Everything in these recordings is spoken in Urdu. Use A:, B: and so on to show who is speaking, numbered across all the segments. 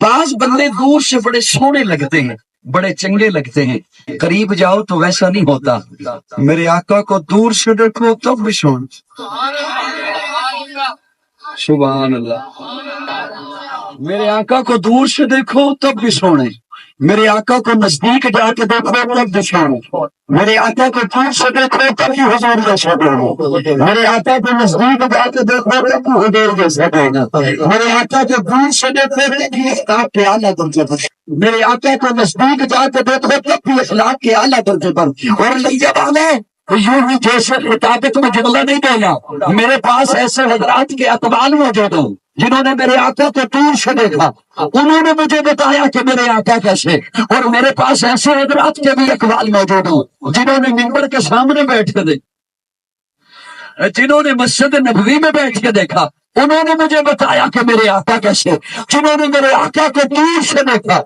A: بعض بندے دور سے بڑے سونے لگتے ہیں، بڑے چنگے لگتے ہیں، قریب جاؤ تو ویسا نہیں ہوتا۔ میرے آقا کو دور سے دیکھو تب بھی سونے، سبحان اللہ، میرے آقا کو دور سے دیکھو تب بھی سونے، میرے آقا کو نزدیک جا کے دیکھو تب بھی سونے، میرے آقا کو دور سے دیکھو تب بھی حضور جیسا دیکھو، میرے آقا کو نزدیک جا کے دیکھو تب بھی حضور جیسا دیکھو، میرے آقا کو دور سے دیکھو تب بھی اخلاق کے اعلیٰ درجے پر، میرے آقا کو نزدیک جا کے دیکھو تب بھی اخلاق کے اعلیٰ درجے پر۔ اور لیجیے والے یوں ہی جیسے مطابق میں جملہ نہیں دینا، میرے پاس ایسے حضرات کے اقوال موجود ہیں جنہوں نے میرے آقا کو دور سے دیکھا، انہوں نے مجھے بتایا کہ میرے آقا کیسے، اور میرے پاس ایسے حضرات کے بھی اقوال موجود ہیں جنہوں نے منبر کے سامنے بیٹھ کے دیکھا، جنہوں نے مسجد نبوی میں بیٹھ کے دیکھا، انہوں نے مجھے بتایا کہ میرے آقا کیسے، جنہوں نے میرے آقا کو دور سے دیکھا،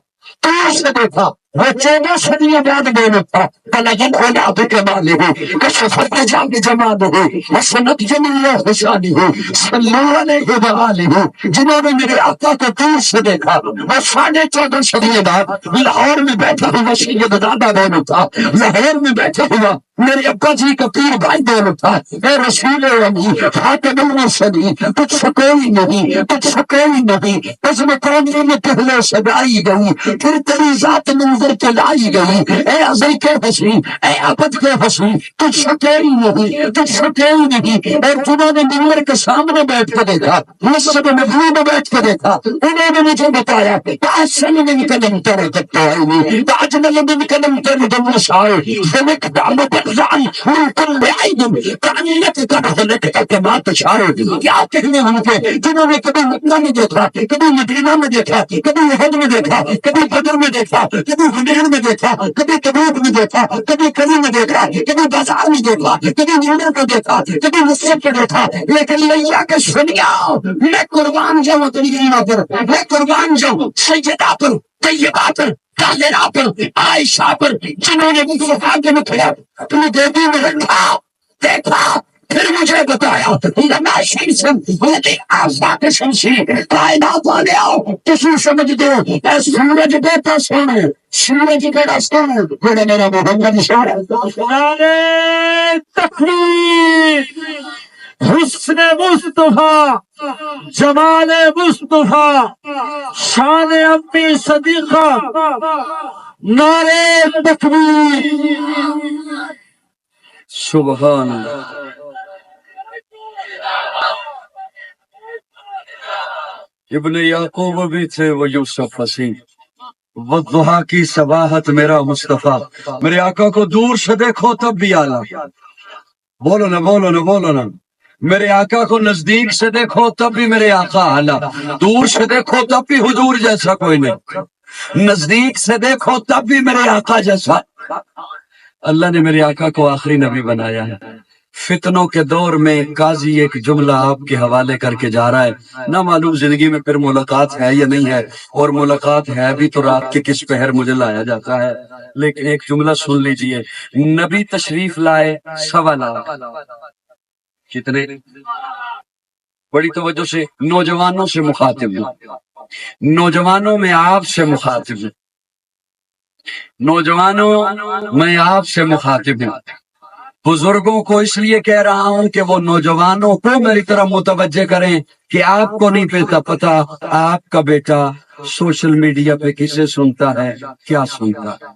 A: دور سے دیکھا، وہ 14 صدیوں بعد میں تھا، کلجن اولاد کے مالے ہو، کشفت جاگ جمال ہو، حسنت جمیل حسانی ہو، صلی اللہ علیہ وآلہ ہو، جنہوں نے میرے آقا کو دور سے دیکھا، وہ 14.5 صدیوں بعد لاہور میں بیٹھا ہوا سید دادا دونوں تھا، لاہور میں بیٹھا ہوا میرے ابا جی کا پیر بھائی دونوں تھا، اے رسول اللہ خاتم المرسلین، تجھ سے کوئی نہیں، تجھ سے کوئی نہیں، تجھ میں قوموں میں پہلے سے آئی گئی، پھر تیری ذات منظر کے لائی گئی، اے ازل کے حسین، اے ابد کے حسین، تجھ سے کوئی نہیں، تجھ سے کوئی نہیں۔ اور جنہوں نے منبر کے سامنے بیٹھ کے دیکھا، مسجد نبوی میں بیٹھ کے دیکھا، انہوں نے مجھے بتایا تأسل من کلم ترک التعین تأجل من کلم ترک النساء فلک دعمت اقزان من کل عید کانیت کرہلک کما تشاء۔ کیا کہنے ہم کے جنہوں نے کبھی مکہ میں دیکھا، کبھی مدینہ میں دیکھا، کبھی احد میں دیکھا، کبھی بدر میں دیکھا، کبھی حنین میں دیکھا، کبھی تبوک میں دیکھا، کبھی کلی میں دیکھا، کبھی بازار میں دیکھا، کبھی نیڑے کو دیکھا، کبھی مسجد پہ دیکھا، لیکن لیا کے سنیا میں قربان جاؤں دنیا پر، میں قربان جاؤں سیدہ پر، طیبہ پر، طاہرہ پر، عائشہ پر، جنہوں نے مجھے آگے میں کھڑا اپنی دیوی میں رکھا، دیکھا، پھر مجھے بتایا لما شمسن لیکن آزاد شمسی کائنات والے آؤ کسی سمجھ دو اے سورج دیتا سونے، سورج بیڑا سونے، میرا میرا محمد
B: نعرہ تکبیر، حسن مصطفیٰ، جمال مصطفیٰ، شان امی صدیقہ، نعرہ تکبیر۔
A: سبحان اللہ۔ ابن یعقوب بھی تھے وہ یوسف حسین، والضحیٰ کی صباحت میرا مصطفیٰ، میرے آقا کو دور سے دیکھو تب بھی اعلیٰ، بولو نا بولو نا بولو نا، میرے آقا کو نزدیک سے دیکھو تب بھی میرے آقا اعلیٰ، دور سے دیکھو تب بھی حضور جیسا کوئی نہیں، نزدیک سے دیکھو تب بھی میرے آقا جیسا۔ اللہ نے میرے آقا کو آخری نبی بنایا ہے۔ فتنوں کے دور میں قاضی ایک جملہ آپ کے حوالے کر کے جا رہا ہے، نہ معلوم زندگی میں پھر ملاقات ہے یا نہیں ہے، اور ملاقات ہے بھی تو رات کے کس پہر مجھے لایا جاتا ہے، لیکن ایک جملہ سن لیجئے، نبی تشریف لائے 1.25 لاکھ، کتنے؟ بڑی توجہ سے نوجوانوں سے مخاطب ہوں، نوجوانوں میں آپ سے مخاطب ہوں، نوجوانوں میں آپ سے مخاطب ہوں، بزرگوں کو اس لیے کہہ رہا ہوں کہ وہ نوجوانوں کو میری طرح متوجہ کریں کہ آپ کو نہیں پتا آپ کا بیٹا سوشل میڈیا پہ کسے سنتا ہے، کیا سنتا ہے،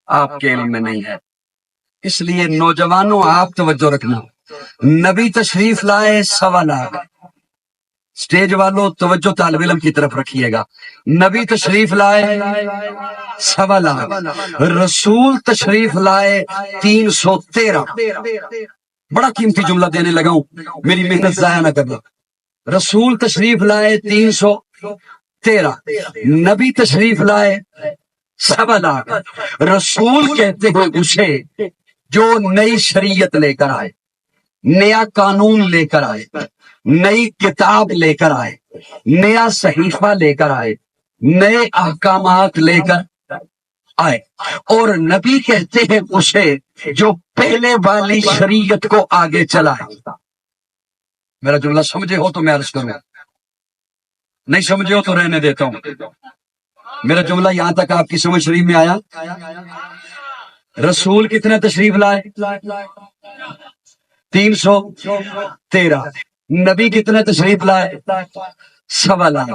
A: آپ کے علم میں نہیں ہے، اس لیے نوجوانوں آپ توجہ رکھنا۔ نبی تشریف لائے 1.25 لاکھ، سٹیج والوں توجہ طالب علم کی طرف رکھیے گا، نبی تشریف لائے 1.25 لاکھ، رسول تشریف لائے 313، بڑا قیمتی جملہ دینے لگا ہوں، میری محنت ضائع نہ کرنا، رسول تشریف لائے 313، نبی تشریف لائے 1.25 لاکھ۔ رسول کہتے ہیں اسے جو نئی شریعت لے کر آئے، نیا قانون لے کر آئے، نئی کتاب لے کر آئے، نیا صحیفہ لے کر آئے، نئے احکامات لے کر آئے، اور نبی کہتے ہیں اسے جو پہلے والی شریعت کو آگے چلائے۔ میرا جملہ سمجھے ہو تو میں عرض کروں، نہیں سمجھے ہو تو رہنے دیتا ہوں. میرا جملہ یہاں تک آپ کی سمجھ شریف میں آیا؟ رسول کتنے تشریف لائے؟ 313. نبی کتنے تشریف لائے؟ 1.25 لاکھ.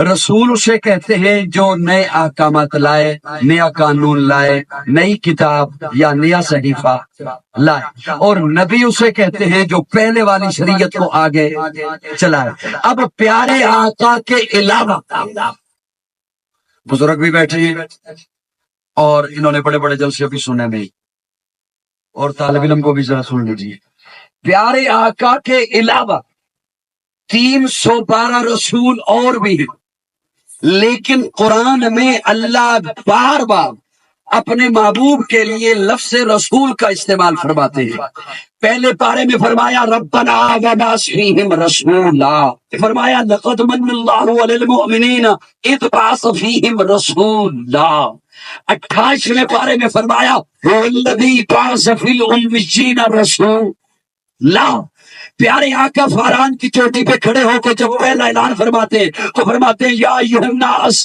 A: رسول اسے کہتے ہیں جو نئے احکامات لائے، نیا قانون لائے، نئی کتاب یا نیا صحیفہ لائے، اور نبی اسے کہتے ہیں جو پہلے والی شریعت کو آگے چلائے. اب پیارے آقا کے علاوہ بزرگ بھی بیٹھے ہیں اور انہوں نے بڑے بڑے جلسے بھی سنے میں، اور طالب علم کو بھی ذرا سن لیجیے. پیارے آقا کے علاوہ 312 رسول اور بھی ہیں، لیکن قرآن میں اللہ بار بار اپنے محبوب کے لیے لفظ رسول کا استعمال فرماتے ہیں. پہلے پارے میں فرمایا ربنا وبعث فیہم رسولا، فرمایا لقد من اللہ علی المؤمنین اذ بعث فیہم رسولا. 28ویں پارے میں فرمایا هو الذی بعث فی الامیین رسولا. پیارے آقا فاران کی چوٹی پہ کھڑے ہو کے جب پہلا اعلان فرماتے ہیں تو فرماتے ہیں یا ایھا الناس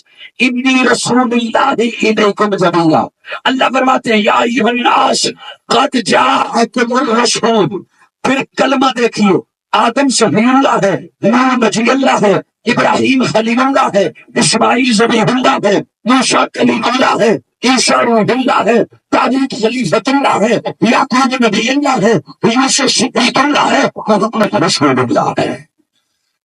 A: انی رسول اللہ الیکم جمیعا. اللہ فرماتے ہیں یا ایھا الناس قد جاءکم الرسول. پھر کلمہ دیکھیے، آدم صفی اللہ ہے، نوح نجی اللہ ہے، ابراہیم خلیل اللہ ہے، اسماعیل ذبیح اللہ ہے، موسیٰ کلیم اللہ ہے، عیسیٰ روح اللہ ہے، داؤد خلیفۃ اللہ ہے، یعقوب نبی اللہ ہے، یوسف صدیق اللہ ہے، محمد رسول اللہ ہے.